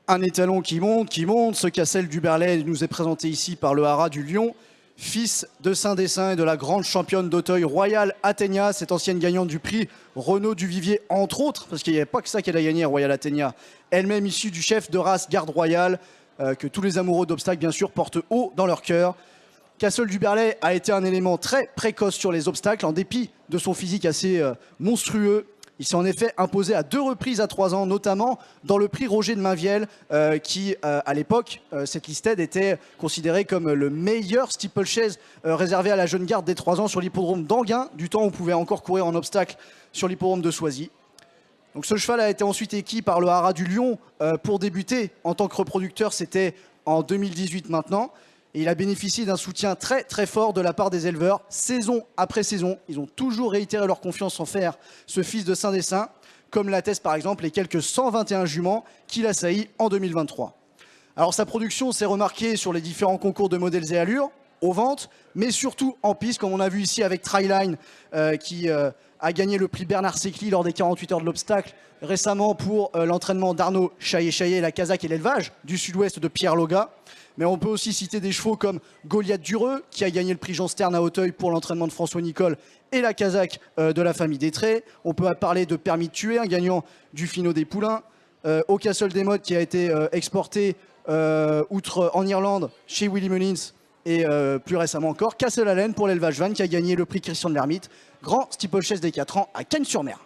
Un étalon qui monte, ce Cassel du Berlay nous est présenté ici par le Haras du Lion, fils de Saint-Dessin et de la grande championne d'Auteuil Royal Athénia, cette ancienne gagnante du prix Renaud du Vivier, entre autres, parce qu'il n'y avait pas que ça qu'elle a gagné, Royal Athénia, elle-même issue du chef de race Garde Royale, que tous les amoureux d'obstacles, bien sûr, portent haut dans leur cœur. Cassel du Berlay a été un élément très précoce sur les obstacles, en dépit de son physique assez monstrueux. Il s'est en effet imposé à 2 reprises à 3 ans, notamment dans le prix Roger de Mainvielle, qui, à l'époque, cette listed était considérée comme le meilleur steeplechase réservé à la jeune garde des 3 ans sur l'hippodrome d'Anguin, du temps où on pouvait encore courir en obstacle sur l'hippodrome de Soisy. Donc ce cheval a été ensuite équipé par le Haras du Lion pour débuter en tant que reproducteur, c'était en 2018 maintenant. Et il a bénéficié d'un soutien très très fort de la part des éleveurs, saison après saison. Ils ont toujours réitéré leur confiance en faire ce fils de Saint-Dessin, comme l'attestent par exemple les quelques 121 juments qu'il a saillis en 2023. Alors sa production s'est remarquée sur les différents concours de modèles et allures, aux ventes, mais surtout en piste, comme on a vu ici avec Tryline, qui a gagné le prix Bernard Secli lors des 48 heures de l'obstacle, récemment pour l'entraînement d'Arnaud Chaillet-Chaillet, la Kazakh et l'élevage du sud-ouest de Pierre Loga. Mais on peut aussi citer des chevaux comme Goliath Dureux, qui a gagné le prix Jean Stern à Auteuil pour l'entraînement de François Nicole et la Kazakh de la famille Détré. On peut parler de Permis de tuer, un gagnant du Finot des Poulains. Au Castle des Modes, qui a été exporté outre en Irlande chez Willie Mullins. Et plus récemment encore, Castle Allen pour l'élevage van, qui a gagné le prix Christian de l'Hermite, grand steeplechase des 4 ans à Cagnes-sur-Mer.